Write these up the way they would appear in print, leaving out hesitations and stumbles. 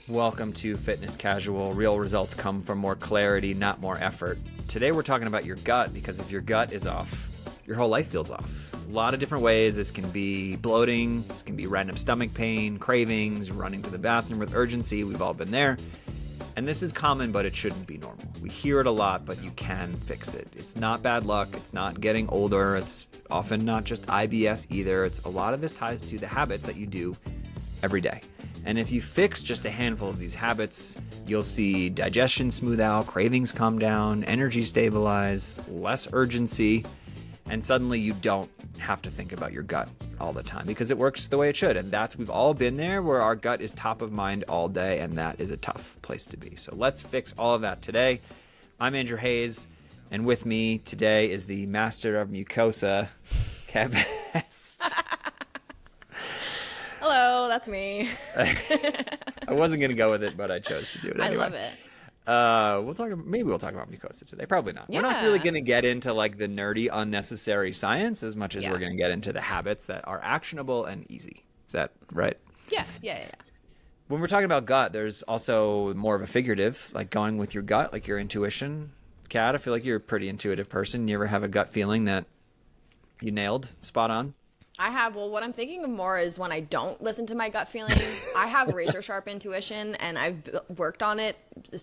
Welcome to Fitness Casual. Real results come from more clarity, not more effort. Today we're talking about your gut, because if your gut is off, your whole life feels off. A lot of different ways. This can be bloating, this can be random stomach pain, cravings, running to the bathroom with urgency. We've all been there. And this is common, but it shouldn't be normal. We hear it a lot, but you can fix it. It's not bad luck. It's not getting older. It's often not just IBS either. It's a lot of this ties to the habits that you do every day. And if you fix just a handful of these habits, you'll see digestion smooth out, cravings calm down, energy stabilize, less urgency, and suddenly you don't have to think about your gut all the time because it works the way it should. And we've all been there where our gut is top of mind all day, and that is a tough place to be. So let's fix all of that today. I'm Andrew Hayes, and with me today is the master of mucosa, Kat Best. Hello, that's me. I wasn't going to go with it, but I chose to do it anyway. I love it. Maybe we'll talk about mucosa today. Probably not. Yeah. We're not really going to get into like the nerdy, unnecessary science as much as we're going to get into the habits that are actionable and easy. Is that right? Yeah. When we're talking about gut, there's also more of a figurative, like going with your gut, like your intuition. Kat, I feel like you're a pretty intuitive person. You ever have a gut feeling that you nailed spot on? I have. Well, what I'm thinking of more is when I don't listen to my gut feeling. I have razor sharp intuition, and I've worked on it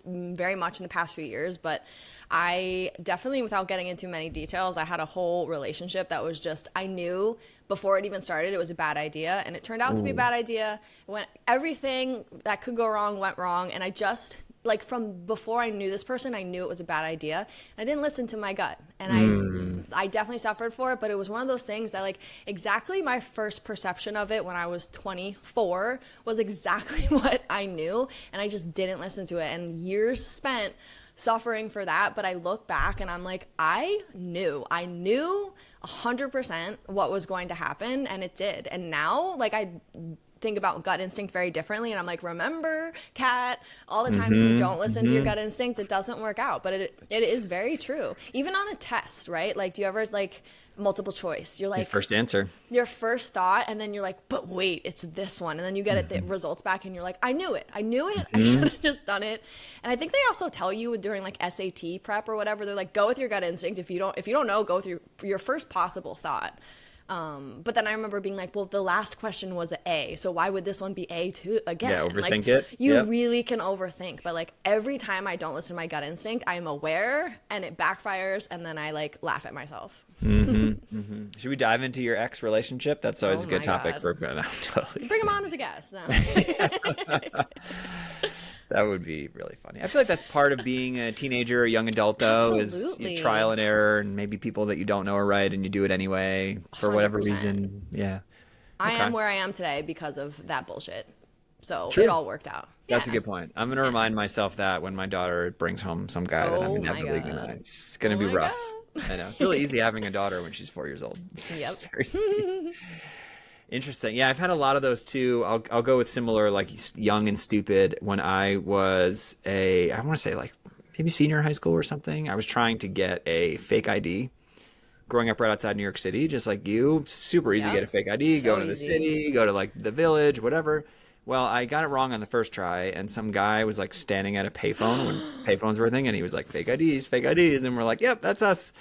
very much in the past few years. But I definitely, without getting into many details, I had a whole relationship that was just, I knew before it even started it was a bad idea, and it turned out to be a bad idea. When everything that could go wrong went wrong, and I just, like, from before I knew this person, I knew it was a bad idea. I didn't listen to my gut, and I definitely suffered for it, but it was one of those things that, like, exactly my first perception of it when I was 24 was exactly what I knew, and I just didn't listen to it, and years spent suffering for that. But I look back and I'm like, I knew 100% what was going to happen, and it did. And now, like, I think about gut instinct very differently, and I'm like, remember, Kat, all the times you don't listen to your gut instinct, it doesn't work out. But it is very true. Even on a test, right? Like, do you ever, like, multiple choice, you're like, Your first answer, your first thought, and then you're like, but wait, it's this one, and then you get the results back and you're like, I knew it, I should have just done it. And I think they also tell you during, like, SAT prep or whatever, they're like, go with your gut instinct. If you don't know, go with your first possible thought. But then I remember being like, well, the last question was an A, so why would this one be A too again? Yeah, overthink like, it. You really can overthink. But, like, every time I don't listen to my gut instinct, I'm aware and it backfires, and then I, like, laugh at myself. Should we dive into your ex relationship? That's always a good topic for. No, totally. Bring him on as a guest. No. That would be really funny. I feel like that's part of being a teenager or young adult, though, Absolutely. is trial and error, and maybe people that you don't know are right, and you do it anyway for whatever 100%. reason. Yeah. I Okay. am where I am today because of that bullshit. So True. it all worked out. That's a Yeah. good point. I'm going to remind myself that when my daughter brings home some guy that I'm Oh my inevitably God. going to, it's going to Oh be my rough. God. I know. It's really easy having a daughter when she's 4 years old. Yep. It's very sweet. Interesting. Yeah, I've had a lot of those too. I'll go with similar, like, young and stupid. When I was I want to say, like, maybe senior in high school or something, I was trying to get a fake ID. Growing up right outside New York City, just like you, super easy to get a fake ID, So go to the easy. city, go to, like, the village, whatever. Well, I got it wrong on the first try, and some guy was, like, standing at a payphone when payphones were a thing, and he was like, fake IDs, and we're like, yep, that's us.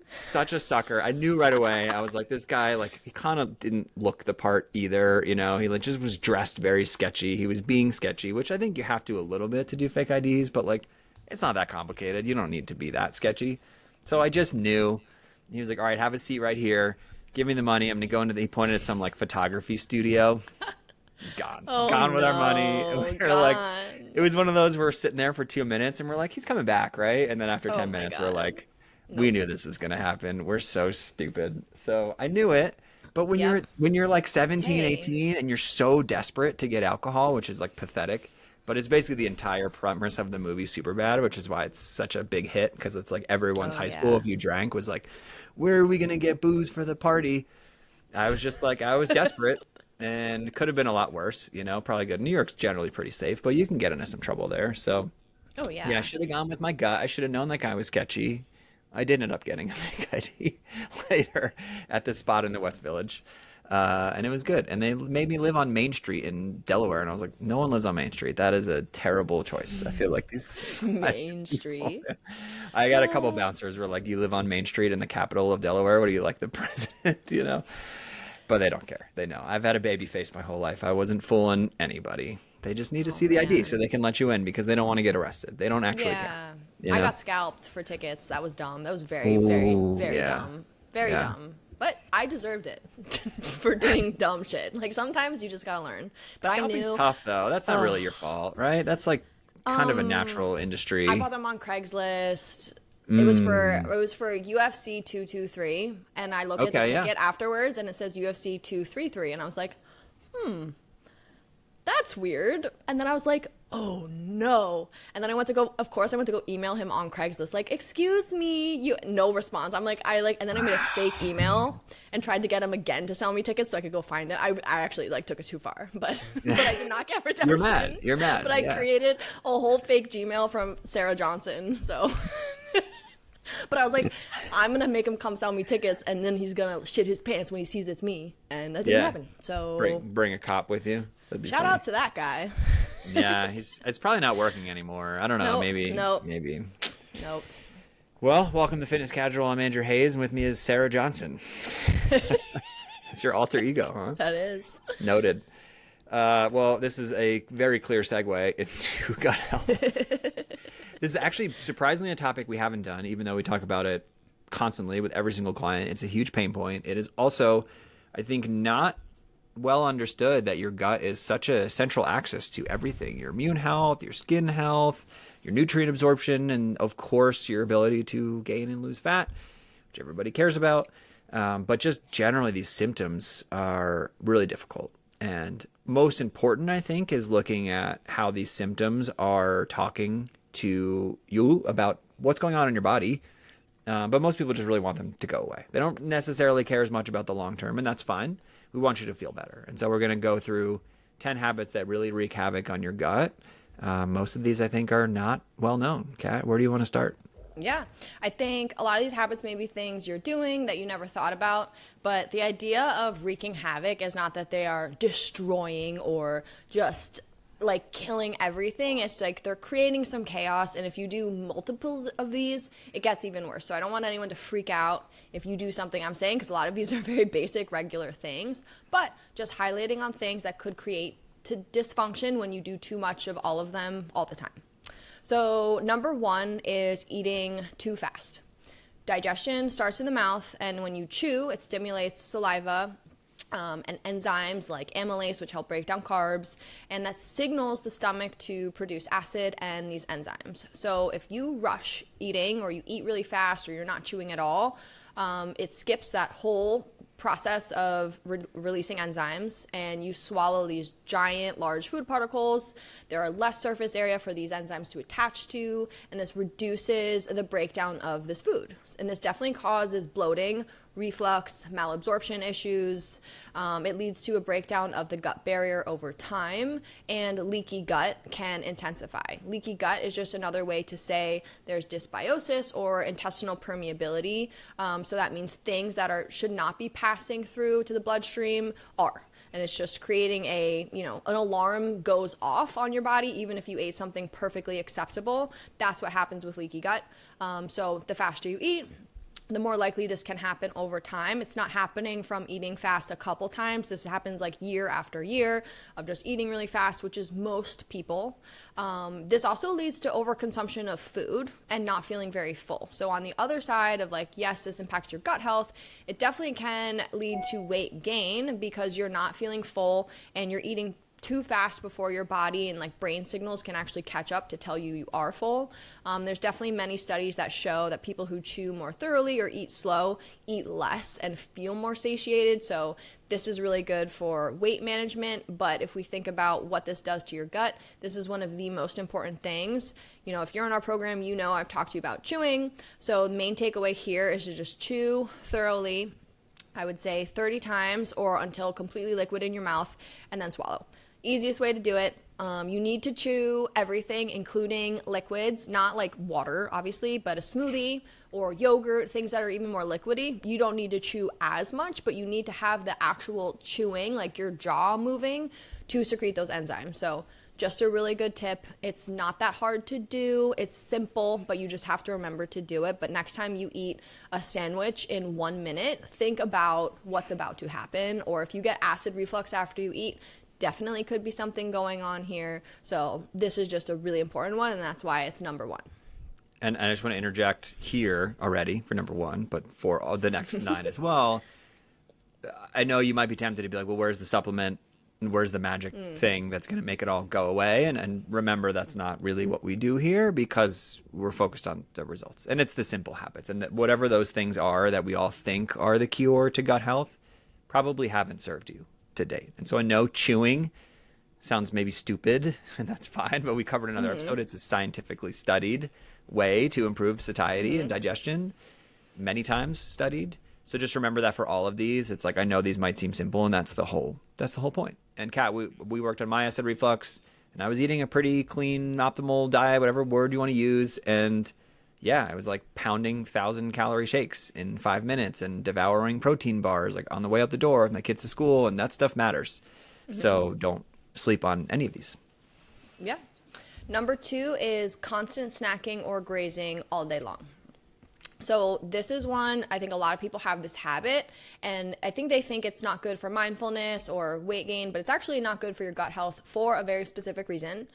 Such a sucker. I knew right away. I was like, this guy, like, he kind of didn't look the part either, you know. He, like, just was dressed very sketchy. He was being sketchy, which I think you have to a little bit to do fake IDs, but, like, it's not that complicated. You don't need to be that sketchy. So I just knew. He was like, all right, have a seat right here. Give me the money. I'm going to go into he pointed at some, like, photography studio. Gone. Oh, Gone with our money. no. And we're like, Gone. it was one of those where we're sitting there for 2 minutes and we're like, he's coming back, right? And then after 10 my minutes, God. we're like, we knew this was going to happen. We're so stupid. So I knew it. But when you're like 17, Hey. 18 and you're so desperate to get alcohol, which is, like, pathetic, but it's basically the entire premise of the movie Superbad, which is why it's such a big hit, because it's like everyone's high school, if you drank, was like, where are we going to get booze for the party? I was just like, I was desperate, and it could have been a lot worse, you know, probably good. New York's generally pretty safe, but you can get into some trouble there. So Oh, yeah. yeah, I should have gone with my gut. I should have known that guy was sketchy. I did end up getting a fake ID later at the spot in the West Village. And it was good. And they made me live on Main Street in Delaware. And I was like, no one lives on Main Street. That is a terrible choice. I feel like these Main Street. I got a couple bouncers who were like, you live on Main Street in the capital of Delaware. What are you, like the president, you know? But they don't care. They know. I've had a baby face my whole life. I wasn't fooling anybody. They just need to see the ID so they can let you in because they don't want to get arrested. They don't actually care. I got scalped for tickets. That was dumb. That was very, very, very dumb. Very dumb. But I deserved it for doing dumb shit. Like sometimes you just gotta learn. But Scalping's I knew tough though. That's not really your fault, right? That's like kind of a natural industry. I bought them on Craigslist. It was for UFC 223, and I looked at the ticket afterwards, and it says UFC 233, and I was like, that's weird. And then I was like, oh no. And then I went to go email him on Craigslist, like, excuse me, no response. And then I made a fake email and tried to get him again to sell me tickets so I could go find it. I actually took it too far, but I did not get redemption. You're mad. But I created a whole fake Gmail from Sarah Johnson, so. But I was like, I'm going to make him come sell me tickets, and then he's going to shit his pants when he sees it's me. And that didn't happen. So bring a cop with you. Shout out to that guy. Yeah, it's probably not working anymore. I don't know. Maybe. Nope. Well, welcome to Fitness Casual. I'm Andrew Hayes, and with me is Sarah Johnson. It's your alter ego, huh? That is. Noted. Well, this is a very clear segue into gut health. This is actually surprisingly a topic we haven't done, even though we talk about it constantly with every single client. It's a huge pain point. It is also, I think, not well understood that your gut is such a central axis to everything. Your immune health, your skin health, your nutrient absorption, and of course, your ability to gain and lose fat, which everybody cares about. But just generally, these symptoms are really difficult. And most important, I think, is looking at how these symptoms are talking to you about what's going on in your body. But most people just really want them to go away. They don't necessarily care as much about the long term, and that's fine. We want you to feel better. And so we're going to go through 10 habits that really wreak havoc on your gut. Most of these, I think, are not well known. Kat, where do you want to start? Yeah, I think a lot of these habits may be things you're doing that you never thought about, but the idea of wreaking havoc is not that they are destroying or just like killing everything. It's like they're creating some chaos, and if you do multiples of these, it gets even worse. So I don't want anyone to freak out if you do something I'm saying, because a lot of these are very basic, regular things, but just highlighting on things that could create dysfunction when you do too much of all of them all the time. So number one is eating too fast. Digestion starts in the mouth, and when you chew, it stimulates saliva and enzymes like amylase, which help break down carbs, and that signals the stomach to produce acid and these enzymes. So if you rush eating, or you eat really fast, or you're not chewing at all, it skips that whole process of releasing enzymes, and you swallow these giant large food particles. There are less surface area for these enzymes to attach to, and this reduces the breakdown of this food. And this definitely causes bloating, reflux, malabsorption issues. It leads to a breakdown of the gut barrier over time, and leaky gut can intensify. Leaky gut is just another way to say there's dysbiosis or intestinal permeability. So that means things that should not be passing through to the bloodstream are. And it's just creating an alarm goes off on your body, even if you ate something perfectly acceptable. That's what happens with leaky gut. So the faster you eat, the more likely this can happen over time. It's not happening from eating fast a couple times. This happens like year after year of just eating really fast, which is most people. This also leads to overconsumption of food and not feeling very full. So on the other side of yes, this impacts your gut health, it definitely can lead to weight gain because you're not feeling full and you're eating too fast before your body and brain signals can actually catch up to tell you are full. There's definitely many studies that show that people who chew more thoroughly or eat slow eat less and feel more satiated. So this is really good for weight management. But if we think about what this does to your gut, this is one of the most important things. If you're in our program, I've talked to you about chewing. So the main takeaway here is to just chew thoroughly. I would say 30 times or until completely liquid in your mouth, and then swallow. Easiest way to do it. You need to chew everything, including liquids, not like water, obviously, but a smoothie or yogurt, things that are even more liquidy. You don't need to chew as much, but you need to have the actual chewing, like your jaw moving, to secrete those enzymes. So just a really good tip. It's not that hard to do. It's simple, but you just have to remember to do it. But next time you eat a sandwich in 1 minute, think about what's about to happen. Or if you get acid reflux after you eat, definitely could be something going on here. So this is just a really important one, and that's why it's number one. And I just want to interject here already for number one, but for all the next 9 as well. I know you might be tempted to be like, well, where's the supplement? Where's the magic thing that's going to make it all go away? And remember, that's not really what we do here, because we're focused on the results. And it's the simple habits. And that whatever those things are that we all think are the cure to gut health probably haven't served you to date. And so I know chewing sounds maybe stupid, and that's fine, but we covered another episode. It's a scientifically studied way to improve satiety and digestion, many times studied. So just remember that for all of these. It's like, I know these might seem simple, and that's the whole point. And Kat, we worked on my acid reflux, and I was eating a pretty clean, optimal diet, whatever word you want to use. And yeah, I was like pounding 1,000-calorie shakes in 5 minutes and devouring protein bars like on the way out the door with my kids to school, and that stuff matters. So don't sleep on any of these. Yeah. Number 2 is constant snacking or grazing all day long. So this is one, I think a lot of people have this habit, and I think they think it's not good for mindfulness or weight gain, but it's actually not good for your gut health for a very specific reason.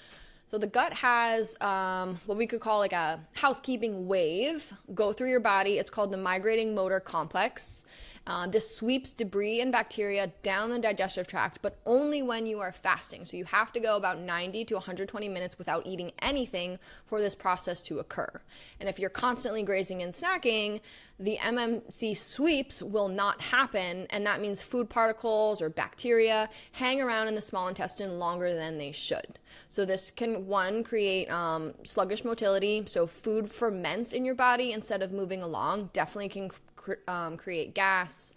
So the gut has what we could call like a housekeeping wave go through your body. It's called the migrating motor complex. This sweeps debris and bacteria down the digestive tract, but only when you are fasting. So you have to go about 90 to 120 minutes without eating anything for this process to occur. And if you're constantly grazing and snacking, the MMC sweeps will not happen, and that means food particles or bacteria hang around in the small intestine longer than they should. So this can, one, create sluggish motility, so food ferments in your body instead of moving along. Definitely can create gas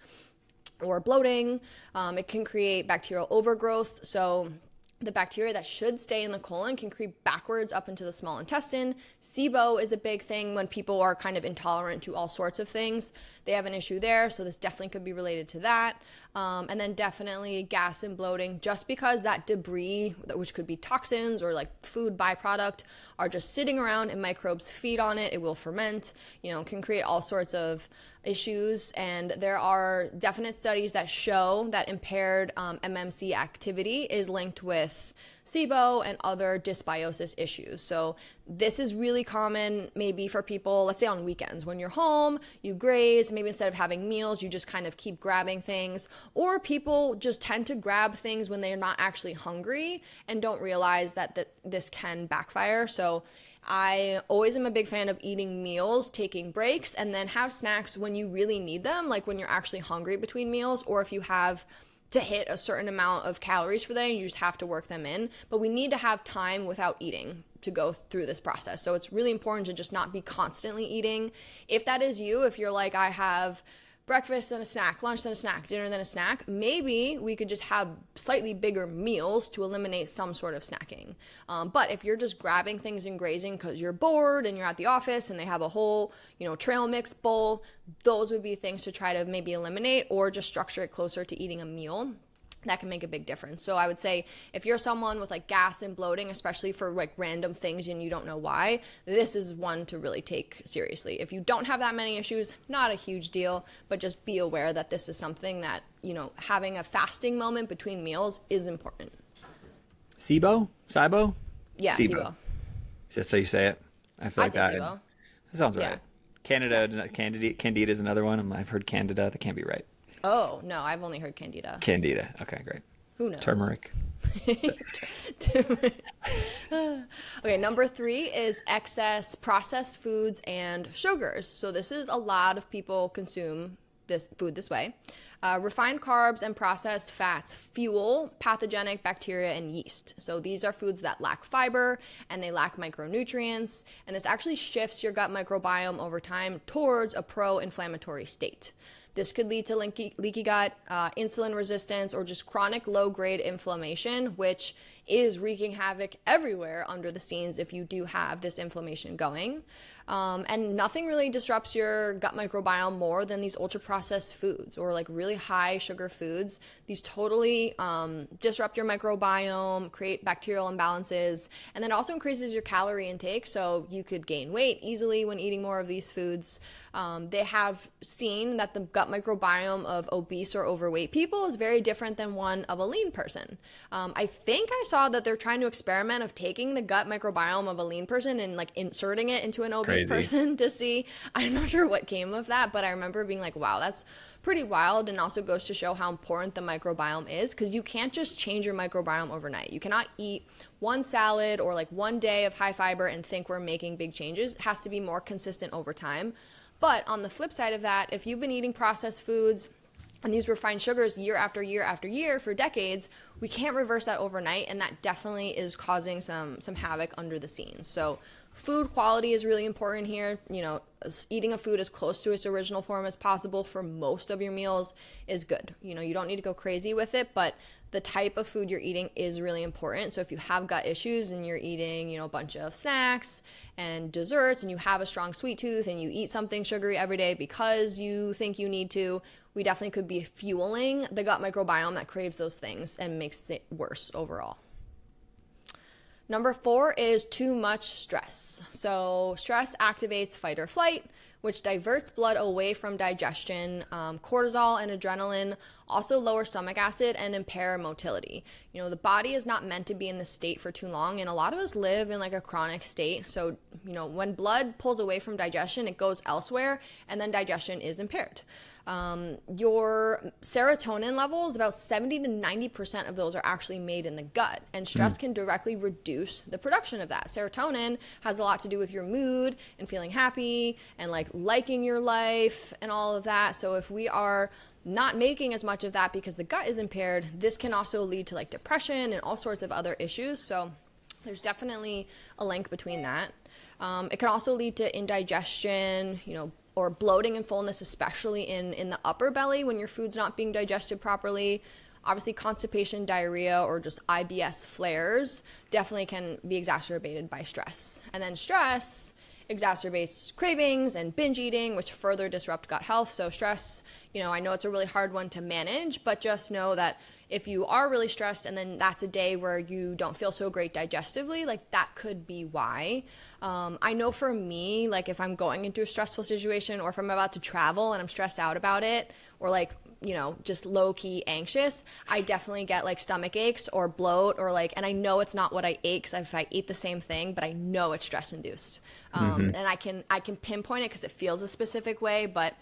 or bloating. It can create bacterial overgrowth. So the bacteria that should stay in the colon can creep backwards up into the small intestine. SIBO is a big thing when people are kind of intolerant to all sorts of things. They have an issue there, so this definitely could be related to that. And then definitely gas and bloating, just because that debris, which could be toxins or like food byproduct, are just sitting around and microbes feed on it. It will ferment, can create all sorts of issues. And there are definite studies that show that impaired MMC activity is linked with SIBO and other dysbiosis issues. So this is really common maybe for people, let's say on weekends, when you're home, you graze, maybe instead of having meals, you just kind of keep grabbing things, or people just tend to grab things when they're not actually hungry and don't realize that this can backfire. So I always am a big fan of eating meals, taking breaks, and then have snacks when you really need them, like when you're actually hungry between meals, or if you have to hit a certain amount of calories for the day, you just have to work them in. But we need to have time without eating to go through this process. So it's really important to just not be constantly eating. If that is you, if you're like, I have breakfast then a snack, lunch then a snack, dinner then a snack, maybe we could just have slightly bigger meals to eliminate some sort of snacking. But if you're just grabbing things and grazing because you're bored and you're at the office and they have a whole, trail mix bowl, those would be things to try to maybe eliminate, or just structure it closer to eating a meal. That can make a big difference. So I would say if you're someone with like gas and bloating, especially for like random things and you don't know why, this is one to really take seriously. If you don't have that many issues, not a huge deal, but just be aware that this is something that, having a fasting moment between meals is important. SIBO? SIBO? Yeah, SIBO. That's how you say it? I feel like that. SIBO. That sounds right. Candida is another one. I've heard Candida. That can't be right. Oh, no, I've only heard Candida. Candida. Okay, great. Who knows? Turmeric. Okay, number 3 is excess processed foods and sugars. So this is a lot of people consume this food this way. Refined carbs and processed fats fuel pathogenic bacteria and yeast. So these are foods that lack fiber and they lack micronutrients, and this actually shifts your gut microbiome over time towards a pro-inflammatory state. This could lead to leaky gut, insulin resistance, or just chronic low-grade inflammation, which is wreaking havoc everywhere under the scenes if you do have this inflammation going. And nothing really disrupts your gut microbiome more than these ultra processed foods or like really high sugar foods. These totally disrupt your microbiome, create bacterial imbalances, and then also increases your calorie intake. So you could gain weight easily when eating more of these foods. They have seen that the gut microbiome of obese or overweight people is very different than one of a lean person. I think I saw that they're trying to experiment of taking the gut microbiome of a lean person and like inserting it into an obese person to see. I'm not sure what came of that, but I remember being like, wow, that's pretty wild, and also goes to show how important the microbiome is, because you can't just change your microbiome overnight. You cannot eat one salad or like one day of high fiber and think we're making big changes. It has to be more consistent over time. But on the flip side of that, if you've been eating processed foods and these refined sugars year after year after year for decades, we can't reverse that overnight, and that definitely is causing some havoc under the scenes. So food quality is really important here. You know, eating a food as close to its original form as possible for most of your meals is good. You know, you don't need to go crazy with it, but the type of food you're eating is really important. So if you have gut issues and you're eating, you know, a bunch of snacks and desserts, and you have a strong sweet tooth and you eat something sugary every day because you think you need to, we definitely could be fueling the gut microbiome that craves those things and makes it worse overall. Number 4 is too much stress. So stress activates fight or flight, which diverts blood away from digestion. Cortisol and adrenaline also lower stomach acid and impair motility. You know, the body is not meant to be in this state for too long, and a lot of us live in like a chronic state. So, you know, when blood pulls away from digestion, it goes elsewhere, and then digestion is impaired. Your serotonin levels, about 70 to 90% of those are actually made in the gut, and stress can directly reduce the production of that. Serotonin has a lot to do with your mood and feeling happy and like liking your life and all of that. So if we are not making as much of that because the gut is impaired, this can also lead to like depression and all sorts of other issues. So there's definitely a link between that. It can also lead to indigestion, you know, or bloating and fullness, especially in the upper belly when your food's not being digested properly. Obviously, constipation, diarrhea, or just IBS flares definitely can be exacerbated by stress. And then stress exacerbates cravings and binge eating, which further disrupt gut health. So stress, you know, I know it's a really hard one to manage, but just know that if you are really stressed and then that's a day where you don't feel so great digestively, like that could be why. I know for me, like if I'm going into a stressful situation, or if I'm about to travel and I'm stressed out about it, or like, you know, just low-key anxious, I definitely get like stomach aches or bloat, or like, and I know it's not what I ate because if I eat the same thing, but I know it's stress-induced. And I can pinpoint it because it feels a specific way, but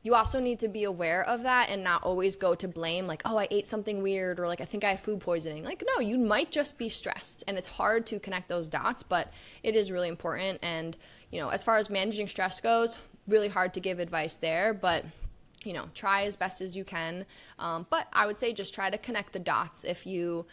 you also need to be aware of that and not always go to blame, like, oh, I ate something weird, or like, I think I have food poisoning. Like, no, you might just be stressed, and it's hard to connect those dots, but it is really important. And, you know, as far as managing stress goes, really hard to give advice there, but you know, try as best as you can. But I would say just try to connect the dots if you,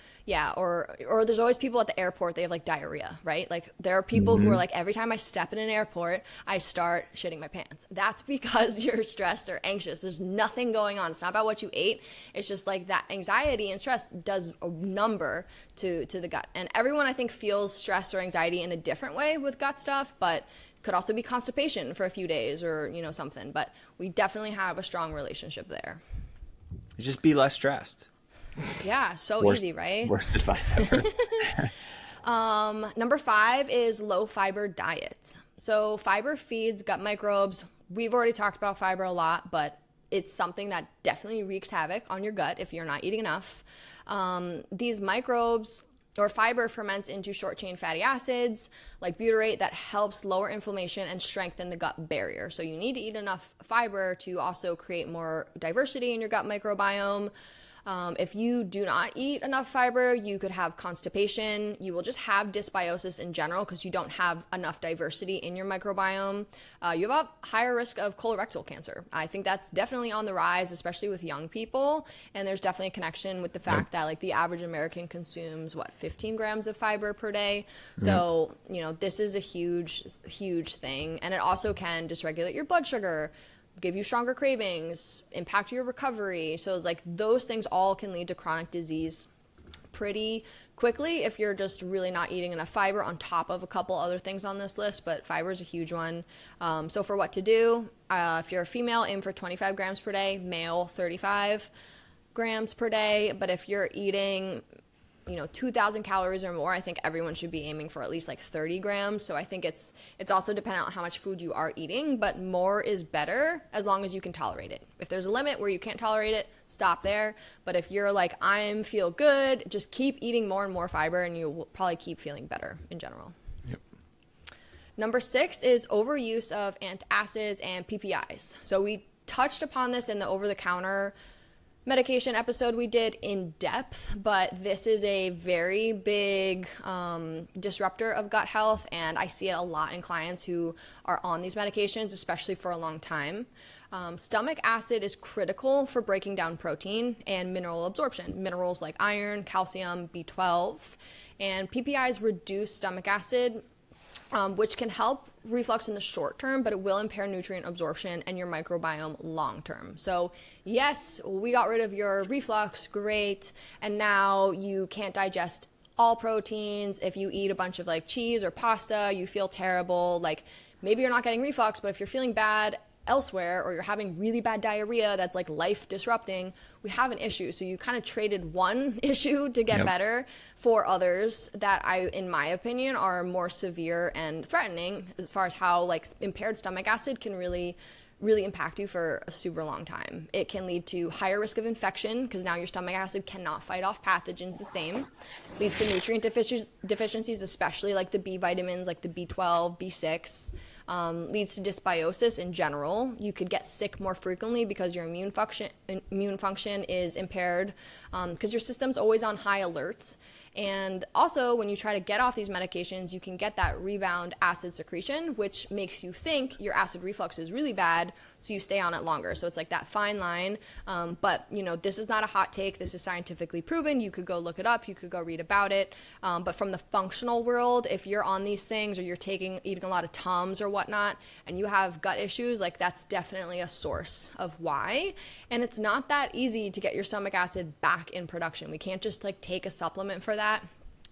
or there's always people at the airport, they have like diarrhea, right? Like there are people who are like, every time I step in an airport, I start shitting my pants. That's because you're stressed or anxious. There's nothing going on. It's not about what you ate. It's just like that anxiety and stress does a number to the gut. And everyone I think feels stress or anxiety in a different way with gut stuff, but could also be constipation for a few days or, you know, something. But we definitely have a strong relationship there. Just be less stressed. Yeah, so easy, right? Worst advice ever. Number 5 is low fiber diet. So fiber feeds gut microbes. We've already talked about fiber a lot, but it's something that definitely wreaks havoc on your gut if you're not eating enough. These microbes or fiber ferments into short-chain fatty acids like butyrate that helps lower inflammation and strengthen the gut barrier. So you need to eat enough fiber to also create more diversity in your gut microbiome. If you do not eat enough fiber, you could have constipation. You will just have dysbiosis in general because you don't have enough diversity in your microbiome. You have a higher risk of colorectal cancer. I think that's definitely on the rise, especially with young people. And there's definitely a connection with the fact that like the average American consumes 15 grams of fiber per day. So, you know, this is a huge, huge thing. And it also can dysregulate your blood sugar, give you stronger cravings, impact your recovery. So it's like those things all can lead to chronic disease pretty quickly if you're just really not eating enough fiber on top of a couple other things on this list, but fiber is a huge one. So for what to do, if you're a female, aim for 25 grams per day, male 35 grams per day. But if you're eating 2,000 calories or more, I think everyone should be aiming for at least like 30 grams. So I think it's also dependent on how much food you are eating, but more is better as long as you can tolerate it. If there's a limit where you can't tolerate it, stop there. But if you're like, I feel good, just keep eating more and more fiber and you will probably keep feeling better in general. Yep. Number 6 is overuse of antacids and PPIs. So we touched upon this in the over-the-counter medication episode we did in depth, but this is a very big disruptor of gut health, and I see it a lot in clients who are on these medications, especially for a long time. Stomach acid is critical for breaking down protein and mineral absorption, minerals like iron, calcium, B12, and PPIs reduce stomach acid, which can help reflux in the short term, but it will impair nutrient absorption and your microbiome long term. So yes, we got rid of your reflux, great, and now you can't digest all proteins. If you eat a bunch of like cheese or pasta, you feel terrible. Like maybe you're not getting reflux, but if you're feeling bad elsewhere or you're having really bad diarrhea that's like life disrupting, we have an issue. So you kind of traded one issue to get better for others that in my opinion are more severe and threatening as far as how like impaired stomach acid can really impact you for a super long time. It can lead to higher risk of infection because now your stomach acid cannot fight off pathogens the same. Leads to nutrient deficiencies, especially like the B vitamins, like the B12, B6. Leads to dysbiosis in general. You could get sick more frequently because your immune function is impaired because your system's always on high alert. And also, when you try to get off these medications, you can get that rebound acid secretion, which makes you think your acid reflux is really bad, so you stay on it longer. So it's like that fine line. But, this is not a hot take. This is scientifically proven. You could go look it up. You could go read about it. But from the functional world, if you're on these things or you're eating a lot of Tums or whatnot, and you have gut issues, like that's definitely a source of why. And it's not that easy to get your stomach acid back in production. We can't just like take a supplement for that.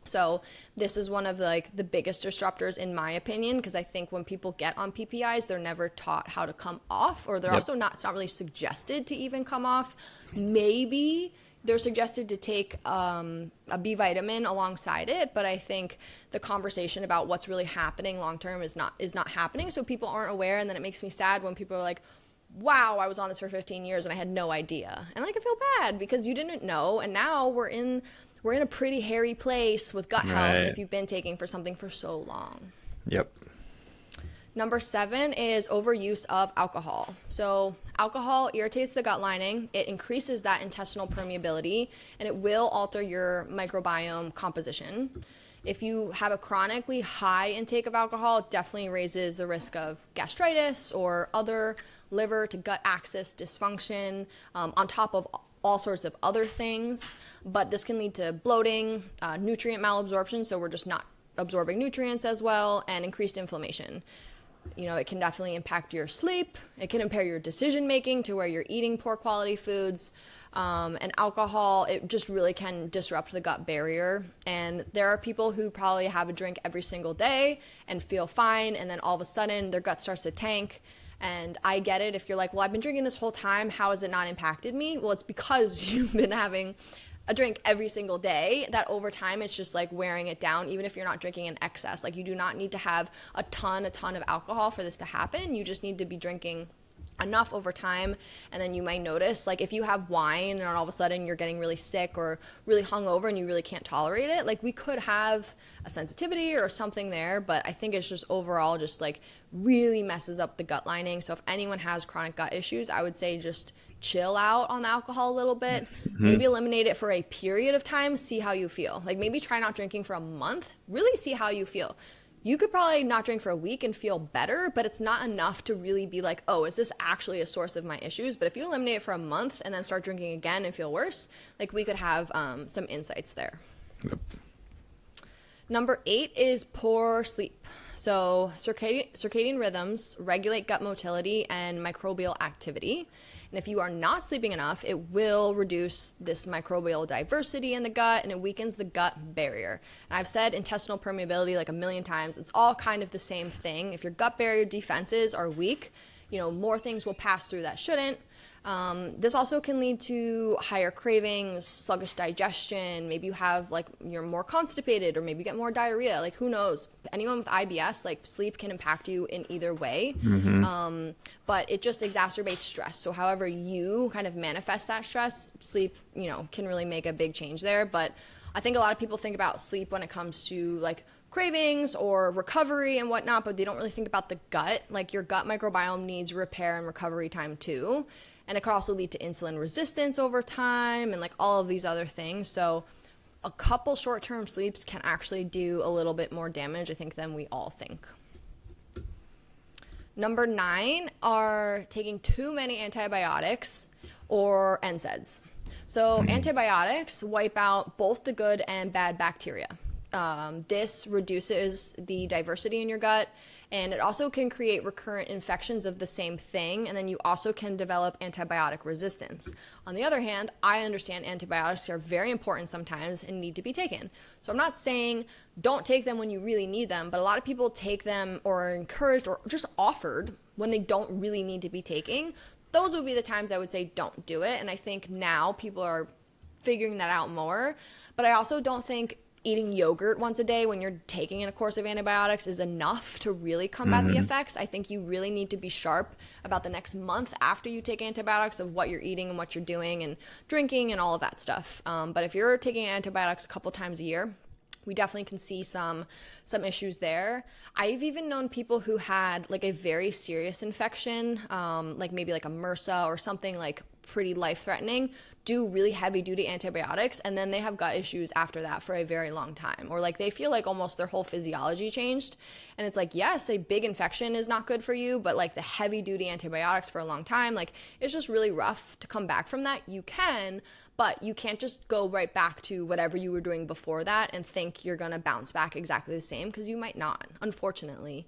So this is one of the biggest disruptors in my opinion, because I think when people get on PPIs, they're never taught how to come off, or they're also it's not really suggested to even come off. Maybe they're suggested to take a B vitamin alongside it, but I think the conversation about what's really happening long term is not happening, so people aren't aware. And then it makes me sad when people are like, wow, I was on this for 15 years and I had no idea. And like, I feel bad because you didn't know, and now we're in a pretty hairy place with gut health if you've been taking for something for so long. Yep. Number 7 is overuse of alcohol. So alcohol irritates the gut lining. It increases that intestinal permeability, and it will alter your microbiome composition. If you have a chronically high intake of alcohol, it definitely raises the risk of gastritis or other liver to gut axis dysfunction, on top of all sorts of other things. But this can lead to bloating, nutrient malabsorption, so we're just not absorbing nutrients as well, and increased inflammation. It can definitely impact your sleep. It can impair your decision making to where you're eating poor quality foods. And alcohol, it just really can disrupt the gut barrier. And there are people who probably have a drink every single day and feel fine, and then all of a sudden their gut starts to tank. And I get it if you're like, well, I've been drinking this whole time, how has it not impacted me? Well, it's because you've been having a drink every single day that over time it's just like wearing it down, even if you're not drinking in excess. Like, you do not need to have a ton of alcohol for this to happen. You just need to be drinking enough over time, and then you might notice, like, if you have wine and all of a sudden you're getting really sick or really hungover and you really can't tolerate it, like, we could have a sensitivity or something there. But I think it's just overall just like really messes up the gut lining. So if anyone has chronic gut issues, I would say just chill out on the alcohol a little bit. Maybe eliminate it for a period of time, see how you feel. Like, maybe try not drinking for a month, really see how you feel. You could probably not drink for a week and feel better, but it's not enough to really be like, oh, is this actually a source of my issues? But if you eliminate it for a month and then start drinking again and feel worse, like, we could have some insights there. Yep. Number 8 is poor sleep. So circadian rhythms regulate gut motility and microbial activity. And if you are not sleeping enough, it will reduce this microbial diversity in the gut, and it weakens the gut barrier. And I've said intestinal permeability like a million times. It's all kind of the same thing. If your gut barrier defenses are weak, more things will pass through that shouldn't. This also can lead to higher cravings, sluggish digestion. Maybe you have you're more constipated, or maybe you get more diarrhea. Who knows? Anyone with IBS, sleep can impact you in either way. But it just exacerbates stress. So however you kind of manifest that stress, sleep, can really make a big change there. But I think a lot of people think about sleep when it comes to cravings or recovery and whatnot, but they don't really think about the gut. Your gut microbiome needs repair and recovery time too. And it could also lead to insulin resistance over time and all of these other things. So a couple short-term sleeps can actually do a little bit more damage, I think, than we all think. Number 9 are taking too many antibiotics or NSAIDs. So antibiotics wipe out both the good and bad bacteria. This reduces the diversity in your gut, and it also can create recurrent infections of the same thing, and then you also can develop antibiotic resistance. On the other hand, I understand antibiotics are very important sometimes and need to be taken. So I'm not saying don't take them when you really need them, but a lot of people take them or are encouraged or just offered when they don't really need to be taking. Those would be the times I would say don't do it, and I think now people are figuring that out more. But I also don't think eating yogurt once a day when you're taking in a course of antibiotics is enough to really combat the effects. I think you really need to be sharp about the next month after you take antibiotics of what you're eating and what you're doing and drinking and all of that stuff. But if you're taking antibiotics a couple times a year, we definitely can see some issues there. I've even known people who had a very serious infection, maybe a MRSA or something pretty life-threatening, do really heavy-duty antibiotics, and then they have gut issues after that for a very long time. Or they feel almost their whole physiology changed. And it's yes, a big infection is not good for you, but the heavy-duty antibiotics for a long time, it's just really rough to come back from that. You can, but you can't just go right back to whatever you were doing before that and think you're going to bounce back exactly the same, because you might not, unfortunately.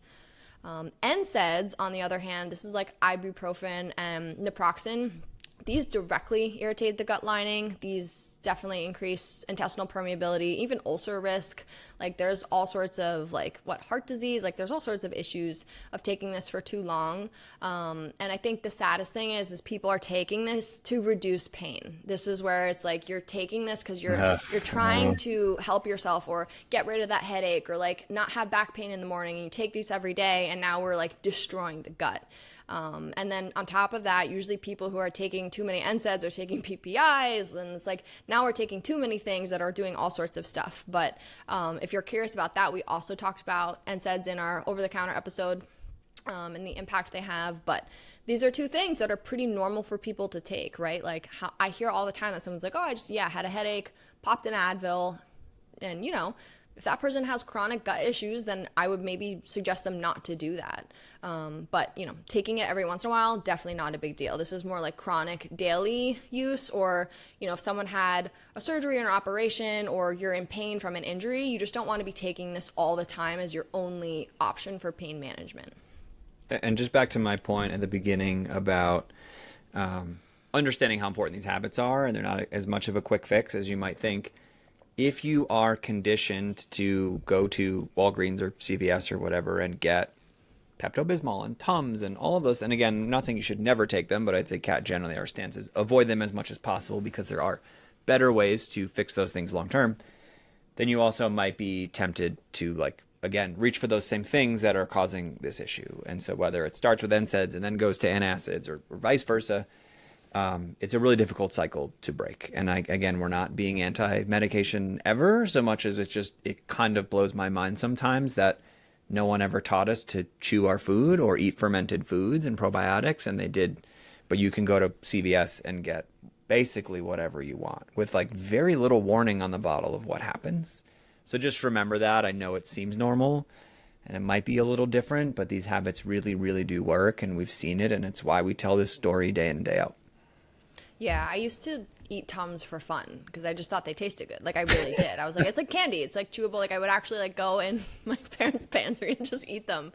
NSAIDs, on the other hand, this is ibuprofen and naproxen. These directly irritate the gut lining. These definitely increase intestinal permeability, even ulcer risk. There's all sorts of heart disease. There's all sorts of issues of taking this for too long. And I think the saddest thing is people are taking this to reduce pain. This is where it's you're taking this because you're trying to help yourself or get rid of that headache or not have back pain in the morning. And you take these every day, and now we're destroying the gut. And then on top of that, usually people who are taking too many NSAIDs are taking PPIs, and it's now we're taking too many things that are doing all sorts of stuff. But if you're curious about that, we also talked about NSAIDs in our over-the-counter episode and the impact they have. But these are two things that are pretty normal for people to take, right? I hear all the time that someone's I just had a headache, popped an Advil, and if that person has chronic gut issues, then I would maybe suggest them not to do that. But, taking it every once in a while, definitely not a big deal. This is more chronic daily use, or, if someone had a surgery or an operation, or you're in pain from an injury, you just don't want to be taking this all the time as your only option for pain management. And just back to my point at the beginning about understanding how important these habits are, and they're not as much of a quick fix as you might think. If you are conditioned to go to Walgreens or CVS or whatever and get Pepto-Bismol and Tums and all of those, and again, I'm not saying you should never take them, but I'd say generally our stance is avoid them as much as possible, because there are better ways to fix those things long term, then you also might be tempted to again, reach for those same things that are causing this issue. And so whether it starts with NSAIDs and then goes to antacids or vice versa, it's a really difficult cycle to break. And again, we're not being anti-medication ever, so much as it kind of blows my mind sometimes that no one ever taught us to chew our food or eat fermented foods and probiotics, and they did. But you can go to CVS and get basically whatever you want with very little warning on the bottle of what happens. So just remember that. I know it seems normal and it might be a little different, but these habits really, really do work, and we've seen it, and it's why we tell this story day in and day out. Yeah, I used to eat Tums for fun because I just thought they tasted good. Like I really did. I was like, it's like candy. It's like chewable. Like I would actually like go in my parents' pantry and just eat them.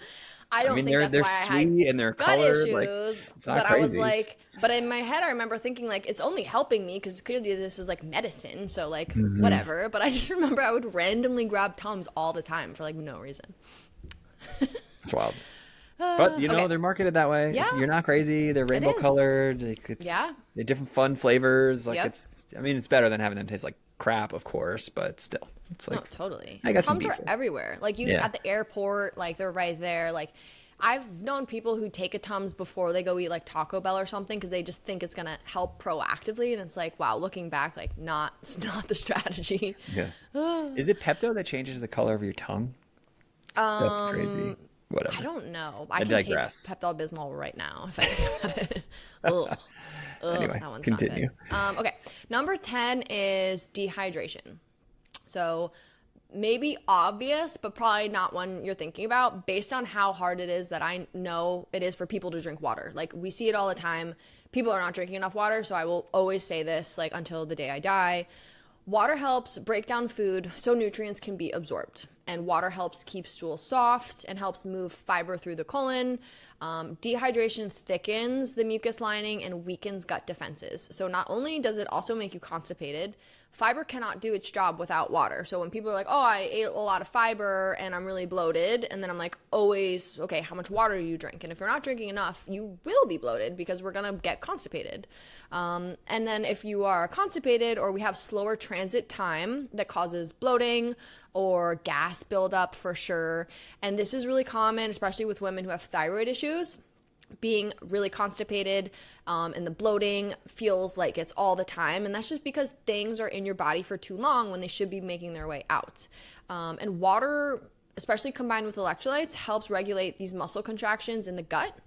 I don't think that's they're why I sweet had and they're gut colored. issues. Like, it's not but crazy. I was like, but in my head, I remember thinking like, it's only helping me because clearly this is like medicine. So like whatever. But I just remember I would randomly grab Tums all the time for like no reason. It's wild. But you know, okay. they're marketed that way. Yeah. You're not crazy. They're rainbow is. colored. Like, Yeah. They're different fun flavors. Like Yep. it's better than having them taste like crap, of course, but still. It's like No, totally. I got some Tums are beef. everywhere. Like you Yeah. at the airport, like they're right there. Like I've known people who take a Tums before they go eat like Taco Bell or something because they just think it's gonna help proactively, and it's like, wow, looking back, like it's not the strategy. Yeah. Is it Pepto that changes the color of your tongue? That's crazy. Whatever. I don't know. I can digress. taste Pepto-Bismol right now if I think about it. Ugh. Anyway, that one's continue. not good. Okay, number 10 is dehydration. So maybe obvious, but probably not one you're thinking about based on how hard it is that I know it is for people to drink water. Like we see it all the time. People are not drinking enough water, so I will always say this like until the day I die. Water helps break down food so nutrients can be absorbed. And water helps keep stool soft and helps move fiber through the colon. Dehydration thickens the mucus lining and weakens gut defenses. So not only does it also make you constipated, fiber cannot do its job without water. So when people are like, oh, I ate a lot of fiber and I'm really bloated, and then I'm like, always, okay, how much water do you drink? And if you're not drinking enough, you will be bloated because we're going to get constipated. And then if you are constipated or we have slower transit time that causes bloating or gas buildup for sure. And this is really common, especially with women who have thyroid issues. Being really constipated and the bloating feels like it's all the time. And that's just because things are in your body for too long when they should be making their way out. And water, especially combined with electrolytes, helps regulate these muscle contractions in the gut.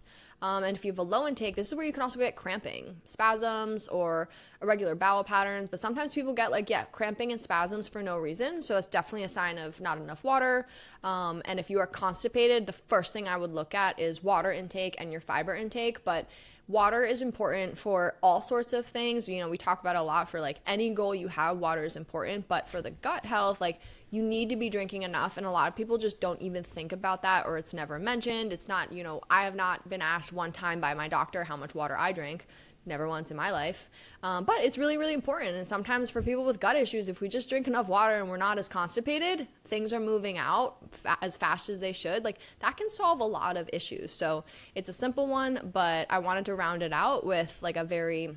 And if you have a low intake, this is where you can also get cramping, spasms, or irregular bowel patterns. But sometimes people get cramping and spasms for no reason. So it's definitely a sign of not enough water. And if you are constipated, the first thing I would look at is water intake and your fiber intake. But water is important for all sorts of things. You know, we talk about it a lot for like any goal you have, water is important. But for the gut health, like you need to be drinking enough. And a lot of people just don't even think about that, or it's never mentioned. It's not, you know, I have not been asked one time by my doctor how much water I drink. Never once in my life. But it's really, really important. And sometimes for people with gut issues, if we just drink enough water and we're not as constipated, things are moving out as fast as they should. Like that can solve a lot of issues. So it's a simple one, but I wanted to round it out with like a very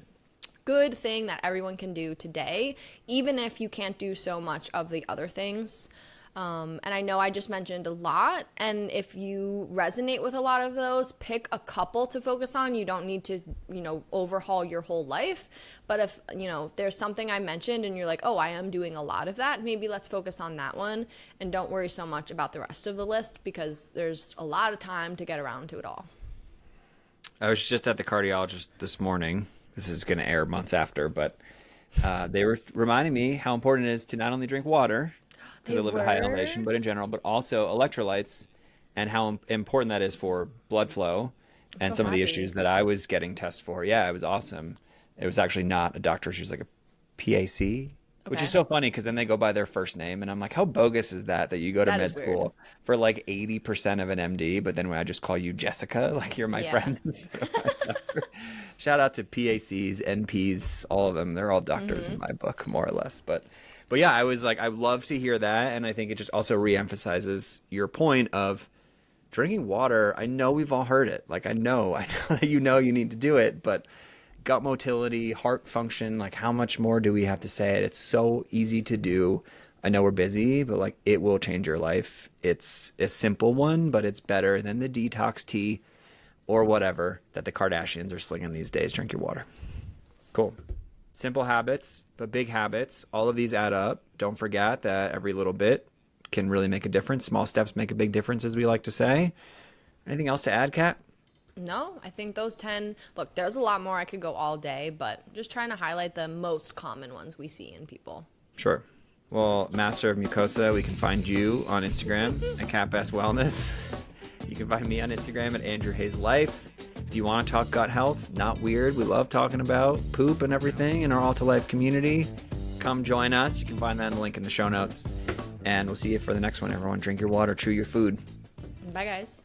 good thing that everyone can do today, even if you can't do so much of the other things. And I know I just mentioned a lot, and if you resonate with a lot of those, pick a couple to focus on. You don't need to, you know, overhaul your whole life. But if, you know, there's something I mentioned and you're like, oh, I am doing a lot of that, maybe let's focus on that one and don't worry so much about the rest of the list because there's a lot of time to get around to it all. I was just at the cardiologist this morning. This is going to air months after, but they were reminding me how important it is to not only drink water to live at high elevation, but in general, but also electrolytes and how important that is for blood flow and some of the issues that I was getting tested for. Yeah, it was awesome. It was actually not a doctor. She was like a PAC, which is so funny because then they go by their first name. And I'm like, how bogus is that you go to med school for like 80% of an MD, but then when I just call you Jessica, like you're my friend instead of my doctor. Shout out to PACs, NPs, all of them. They're all doctors in my book, more or less. But yeah, I was like, I love to hear that. And I think it just also reemphasizes your point of drinking water. I know we've all heard it. Like, I know that you need to do it, but gut motility, heart function, like how much more do we have to say it? It's so easy to do. I know we're busy, but like it will change your life. It's a simple one, but it's better than the detox tea or whatever that the Kardashians are slinging these days. Drink your water. Cool. Simple habits, but big habits. All of these add up. Don't forget that every little bit can really make a difference. Small steps make a big difference, as we like to say. Anything else to add, Kat? No, I think those 10, look, there's a lot more. I could go all day, but just trying to highlight the most common ones we see in people. Sure. Well, Master of Mucosa, we can find you on Instagram at Kat Best Wellness. You can find me on Instagram at Andrew Hayes Life. Do you want to talk gut health? Not weird. We love talking about poop and everything in our All to Life community. Come join us. You can find that in the link in the show notes. And we'll see you for the next one, everyone. Drink your water, chew your food. Bye, guys.